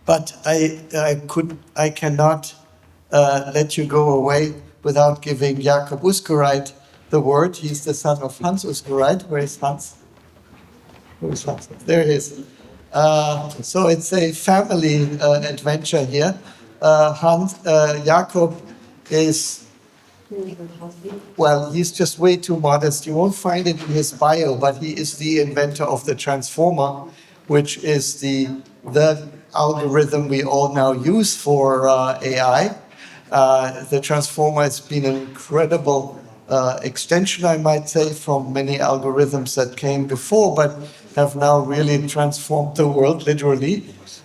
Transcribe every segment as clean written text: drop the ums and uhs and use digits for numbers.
But I cannot let you go away without giving Jakob Uszkoreit the word. He's the son of Hans Uszkoreit. Where is Hans? Where is Hans? There he is. So it's a family adventure here. Jakob is, well, he's just way too modest. You won't find it in his bio, but he is the inventor of the transformer, which is the algorithm we all now use for AI. The transformer has been an incredible extension, I might say, from many algorithms that came before, but have now really transformed the world, literally.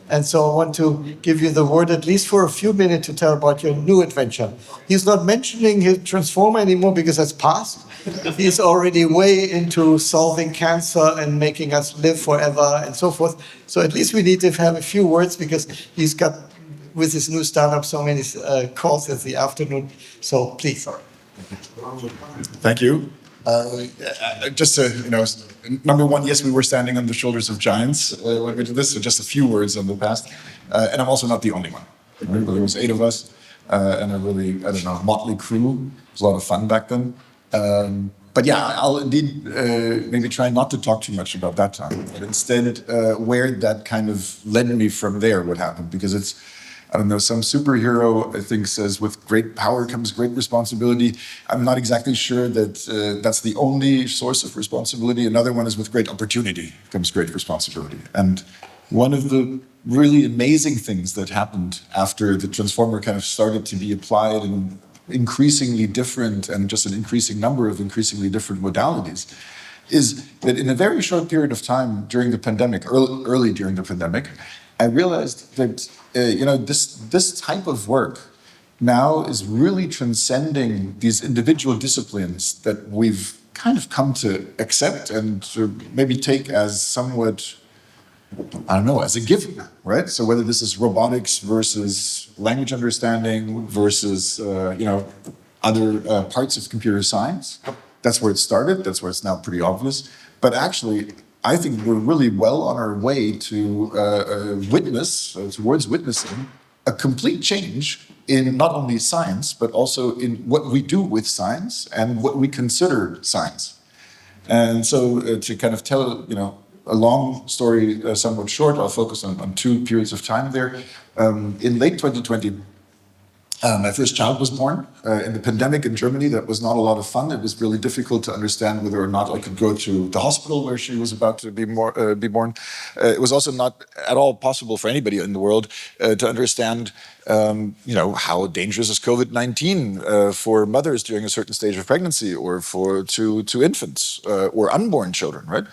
And so I want to give you the word, at least for a few minutes, to tell about your new adventure. He's not mentioning his transformer anymore because that's past. He's already way into solving cancer and making us live forever and so forth. So at least we need to have a few words because he's got, with his new startup, so many calls in the afternoon. So please. Thank you. Just to, number one, yes, we were standing on the shoulders of giants when we did this, so just a few words on the past. And I'm also not the only one. Right? There was 8 of us, and a really, motley crew. It was a lot of fun back then. But yeah, I'll indeed maybe try not to talk too much about that time, but instead where that kind of led me from there, what happened, because it's, some superhero, I think, says with great power comes great responsibility. I'm not exactly sure that that's the only source of responsibility. Another one is with great opportunity comes great responsibility. And one of the really amazing things that happened after the transformer kind of started to be applied in increasingly different and just an increasing number of increasingly different modalities is that in a very short period of time during the pandemic, early during the pandemic, I realized that this type of work now is really transcending these individual disciplines that we've kind of come to accept and to maybe take as somewhat, as a given, right? So whether this is robotics versus language understanding versus, other parts of computer science, that's where it started. That's where it's now pretty obvious. But actually, I think we're really well on our way to towards witnessing a complete change in not only science, but also in what we do with science and what we consider science. And so to kind of tell, a long story somewhat short, I'll focus on 2 periods of time there. In late 2020, my first child was born. In the pandemic in Germany, that was not a lot of fun. It was really difficult to understand whether or not I could go to the hospital where she was about to be born. It was also not at all possible for anybody in the world to understand, how dangerous is COVID-19 for mothers during a certain stage of pregnancy, or to infants or unborn children, right?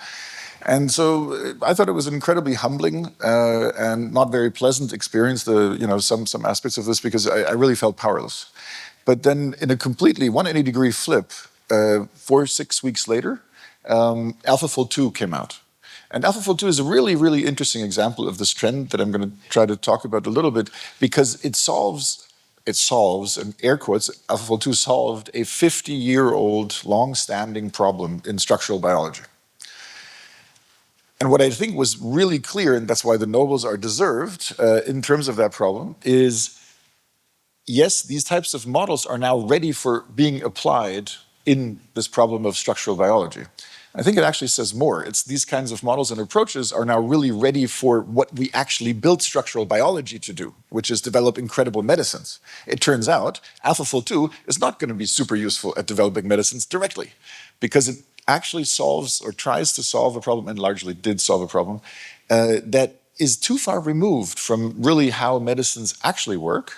And so I thought it was an incredibly humbling and not very pleasant experience, some aspects of this, because I really felt powerless. But then in a completely 180-degree flip, 4-6 weeks later, AlphaFold 2 came out. And AlphaFold 2 is a really, really interesting example of this trend that I'm going to try to talk about a little bit, because it solves, in air quotes, AlphaFold 2 solved a 50-year-old long-standing problem in structural biology. And what I think was really clear, and that's why the Nobels are deserved in terms of that problem, is yes, these types of models are now ready for being applied in this problem of structural biology. I think it actually says more. It's these kinds of models and approaches are now really ready for what we actually built structural biology to do, which is develop incredible medicines. It turns out AlphaFold 2 is not going to be super useful at developing medicines directly, because it actually solves or tries to solve a problem, and largely did solve a problem, that is too far removed from really how medicines actually work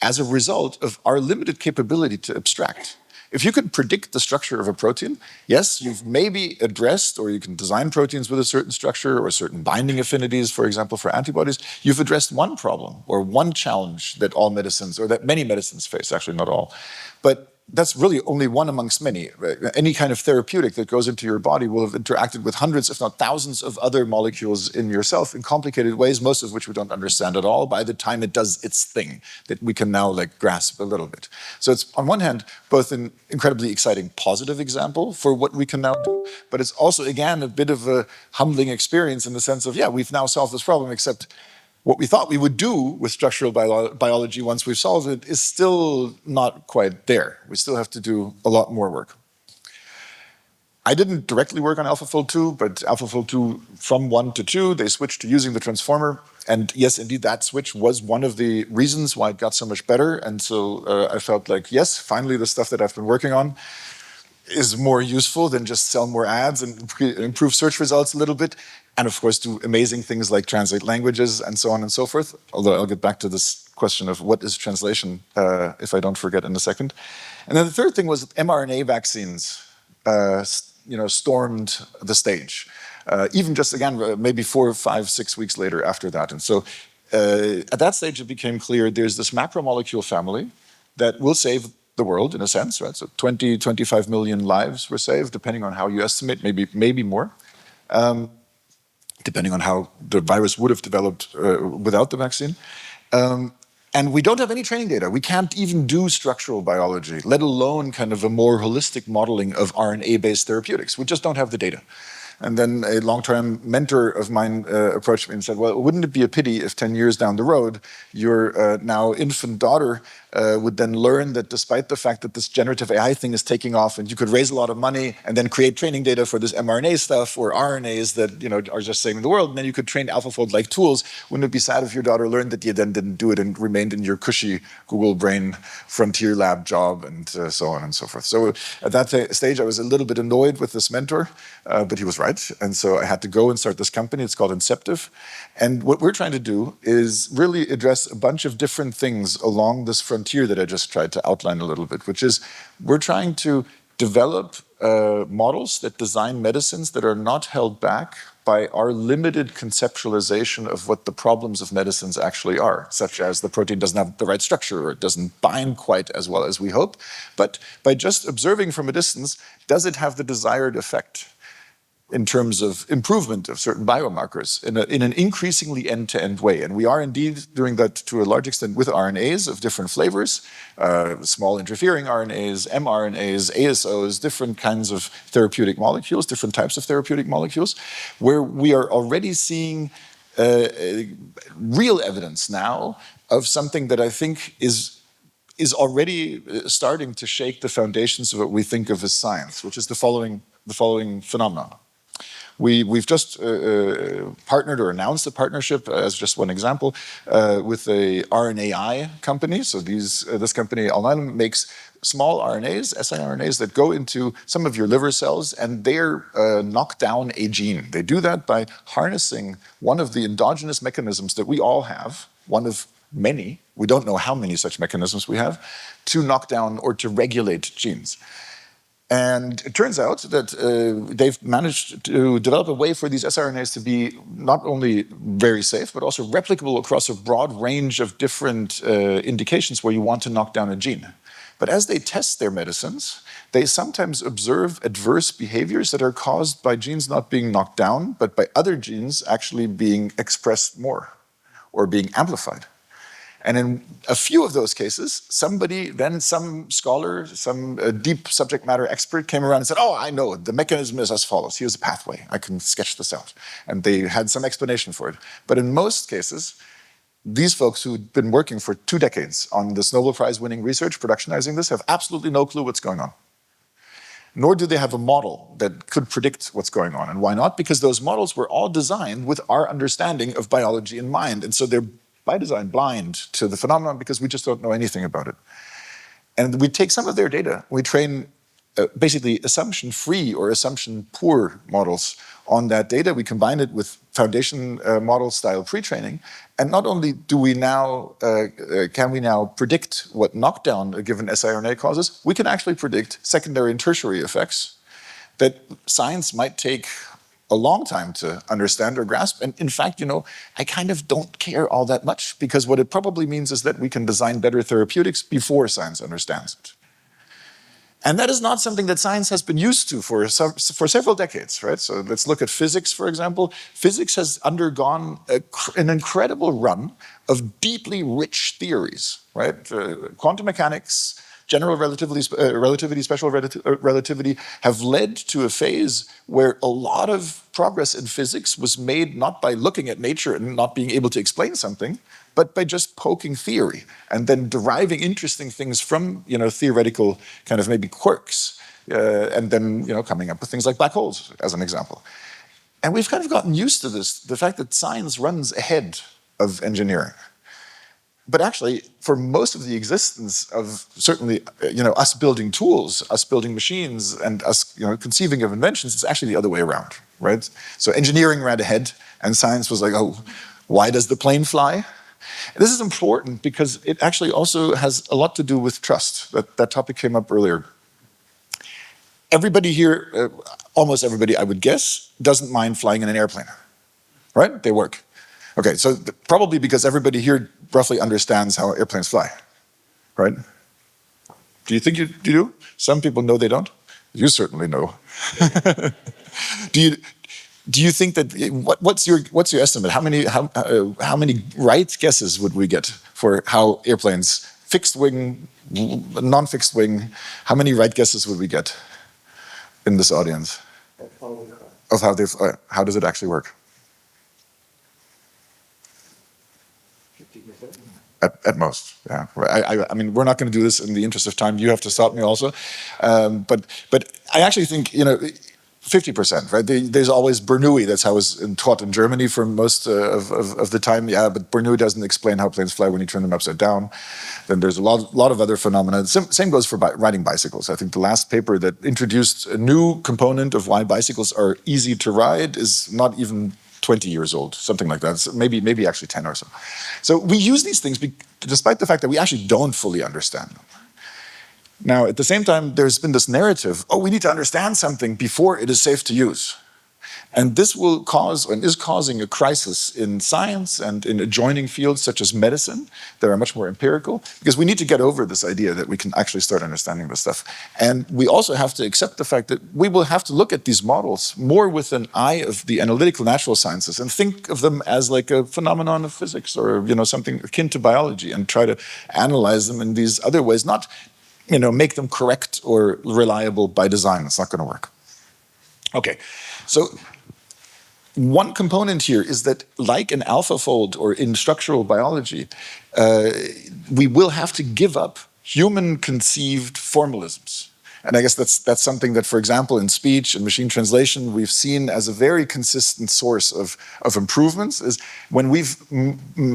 as a result of our limited capability to abstract. If you can predict the structure of a protein, yes, you've maybe addressed, or you can design proteins with a certain structure or certain binding affinities, for example, for antibodies, you've addressed one problem or one challenge that all medicines, or that many medicines face, actually not all. But that's really only one amongst many. Any kind of therapeutic that goes into your body will have interacted with hundreds, if not thousands, of other molecules in yourself in complicated ways, most of which we don't understand at all by the time it does its thing, that we can now grasp a little bit. So it's, on one hand, both an incredibly exciting positive example for what we can now do, but it's also, again, a bit of a humbling experience in the sense of, yeah, we've now solved this problem, except what we thought we would do with structural biology once we've solved it is still not quite there. We still have to do a lot more work. I didn't directly work on AlphaFold 2, but AlphaFold 2 from 1 to 2, they switched to using the transformer. And yes, indeed, that switch was one of the reasons why it got so much better. And so I felt like, yes, finally the stuff that I've been working on is more useful than just sell more ads and improve search results a little bit. And of course, do amazing things like translate languages and so on and so forth. Although I'll get back to this question of what is translation, if I don't forget in a second. And then the third thing was mRNA vaccines. Stormed the stage. Even just, again, maybe 4, 5, 6 weeks later after that. And so at that stage, it became clear there's this macromolecule family that will save the world, in a sense, right? So 20, 25 million lives were saved, depending on how you estimate, maybe more, depending on how the virus would have developed without the vaccine. And we don't have any training data. We can't even do structural biology, let alone kind of a more holistic modeling of RNA-based therapeutics. We just don't have the data. And then a long-term mentor of mine approached me and said, well, wouldn't it be a pity if 10 years down the road, your now infant daughter would then learn that despite the fact that this generative AI thing is taking off and you could raise a lot of money and then create training data for this mRNA stuff or RNAs that are just saving the world, and then you could train AlphaFold-like tools, wouldn't it be sad if your daughter learned that you then didn't do it and remained in your cushy Google Brain frontier lab job and so on and so forth. So at that stage, I was a little bit annoyed with this mentor, but he was right. And so I had to go and start this company. It's called Inceptive. And what we're trying to do is really address a bunch of different things along this frontier that I just tried to outline a little bit, which is we're trying to develop models that design medicines that are not held back by our limited conceptualization of what the problems of medicines actually are, such as the protein doesn't have the right structure or it doesn't bind quite as well as we hope. But by just observing from a distance, does it have the desired effect in terms of improvement of certain biomarkers in an increasingly end-to-end way? And we are indeed doing that to a large extent with RNAs of different flavors, small interfering RNAs, mRNAs, ASOs, different kinds of therapeutic molecules, different types of therapeutic molecules, where we are already seeing real evidence now of something that I think is already starting to shake the foundations of what we think of as science, which is the following phenomenon. We've just partnered or announced a partnership, as just one example, with a RNAi company. So this company, Alnylam, makes small RNAs, siRNAs, that go into some of your liver cells and they're knock down a gene. They do that by harnessing one of the endogenous mechanisms that we all have, one of many, we don't know how many such mechanisms we have, to knock down or to regulate genes. And it turns out that they've managed to develop a way for these siRNAs to be not only very safe, but also replicable across a broad range of different indications where you want to knock down a gene. But as they test their medicines, they sometimes observe adverse behaviors that are caused by genes not being knocked down, but by other genes actually being expressed more or being amplified. And in a few of those cases, some scholar, some deep subject matter expert came around and said, oh, I know, the mechanism is as follows. Here's a pathway. I can sketch this out. And they had some explanation for it. But in most cases, these folks who'd been working for 2 decades on this Nobel Prize-winning research, productionizing this, have absolutely no clue what's going on. Nor do they have a model that could predict what's going on. And why not? Because those models were all designed with our understanding of biology in mind. And so they're by design blind to the phenomenon because we just don't know anything about it. And we take some of their data, we train basically assumption-free or assumption-poor models on that data. We combine it with foundation model-style pre-training. And not only do we now, can we now predict what knockdown a given siRNA causes, we can actually predict secondary and tertiary effects that science might take a long time to understand or grasp. And in fact, I kind of don't care all that much because what it probably means is that we can design better therapeutics before science understands it. And that is not something that science has been used to for several decades, right? So let's look at physics, for example. Physics has undergone an incredible run of deeply rich theories, right? Quantum mechanics, general relativity, special relativity have led to a phase where a lot of progress in physics was made not by looking at nature and not being able to explain something, but by just poking theory and then deriving interesting things from, theoretical kind of maybe quirks, and then, coming up with things like black holes, as an example. And we've kind of gotten used to this, the fact that science runs ahead of engineering. But actually, for most of the existence of certainly, us building tools, us building machines, and us, conceiving of inventions, it's actually the other way around, right? So engineering ran ahead, and science was like, oh, why does the plane fly? And this is important because it actually also has a lot to do with trust. That topic came up earlier. Everybody here, almost everybody, I would guess, doesn't mind flying in an airplane, right? They work. Okay, so probably because everybody here roughly understands how airplanes fly, right? Do you think you do? Some people know they don't. You certainly know. Do you think that what's your estimate? How many right guesses would we get for how airplanes, fixed wing, non-fixed wing? How many right guesses would we get in this audience of how does it actually work? At most, yeah. I mean, we're not going to do this in the interest of time. You have to stop me also. But I actually think, 50%, right? There's always Bernoulli. That's how it was taught in Germany for most of the time. Yeah, but Bernoulli doesn't explain how planes fly when you turn them upside down. Then there's a lot of other phenomena. Same goes for riding bicycles. I think the last paper that introduced a new component of why bicycles are easy to ride is not even 20 years old, something like that. So maybe actually 10 or so. So we use these things despite the fact that we actually don't fully understand them. Now, at the same time, there's been this narrative, we need to understand something before it is safe to use. And this will cause and is causing a crisis in science and in adjoining fields such as medicine that are much more empirical, because we need to get over this idea that we can actually start understanding this stuff. And we also have to accept the fact that we will have to look at these models more with an eye of the analytical natural sciences and think of them as like a phenomenon of physics or something akin to biology, and try to analyze them in these other ways, not make them correct or reliable by design. It's not going to work. Okay, so one component here is that, like in AlphaFold or in structural biology, we will have to give up human-conceived formalisms. And I guess that's something that, for example, in speech and machine translation, we've seen as a very consistent source of improvements, is when we've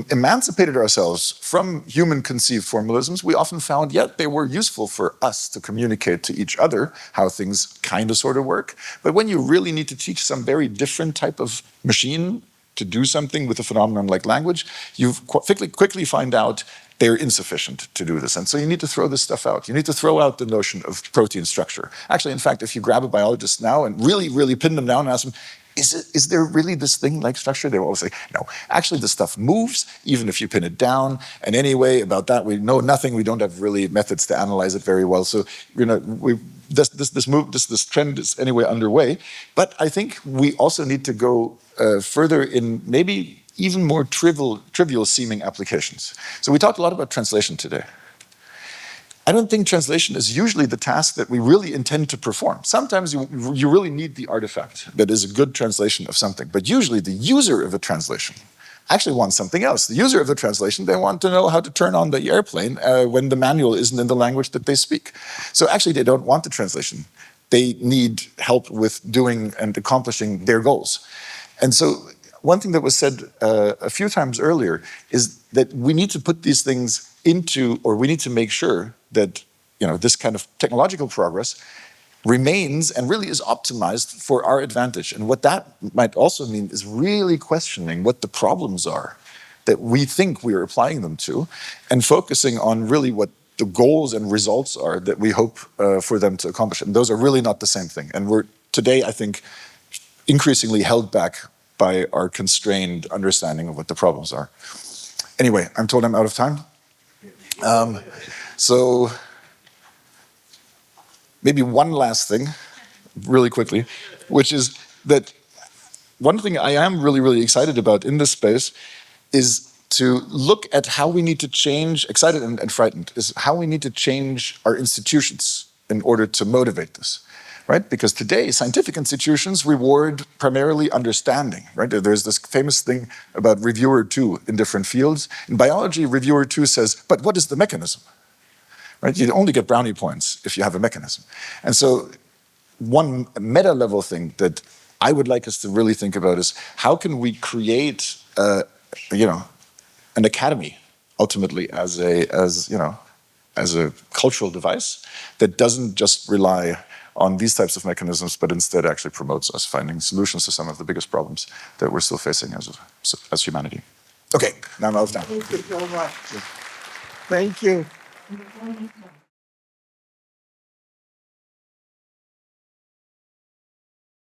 emancipated ourselves from human-conceived formalisms, we often found, they were useful for us to communicate to each other how things kind of sort of work. But when you really need to teach some very different type of machine to do something with a phenomenon like language, you quickly find out they're insufficient to do this. And so you need to throw this stuff out. You need to throw out the notion of protein structure. Actually, in fact, if you grab a biologist now and really, really pin them down and ask them, is there really this thing like structure? They will always say, no, actually the stuff moves, even if you pin it down. And anyway, about that, we know nothing. We don't have really methods to analyze it very well. So, this trend is anyway underway. But I think we also need to go further in maybe even more trivial seeming applications. So we talked a lot about translation today. I don't think translation is usually the task that we really intend to perform. Sometimes you really need the artifact that is a good translation of something, but usually the user of a translation actually wants something else. The user of the translation, they want to know how to turn on the airplane when the manual isn't in the language that they speak. So actually they don't want the translation. They need help with doing and accomplishing their goals. And so one thing that was said a few times earlier is that we need to put these things into, or we need to make sure that this kind of technological progress remains and really is optimized for our advantage. And what that might also mean is really questioning what the problems are that we think we are applying them to, and focusing on really what the goals and results are that we hope for them to accomplish. And those are really not the same thing. And we're today, I think, increasingly held back by our constrained understanding of what the problems are. Anyway, I'm told I'm out of time. So maybe one last thing, really quickly, which is that one thing I am really, really excited about in this space is to look at how we need to change, excited and frightened, is how we need to change our institutions in order to motivate this, right? Because today, scientific institutions reward primarily understanding, right? There's this famous thing about reviewer two in different fields. In biology, reviewer two says, but what is the mechanism? Right? You only get brownie points if you have a mechanism. And so one meta-level thing that I would like us to really think about is how can we create, an academy ultimately as a cultural device that doesn't just rely on these types of mechanisms, but instead actually promotes us finding solutions to some of the biggest problems that we're still facing as humanity. Okay, now I'm out of time. Thank you so much. Thank you.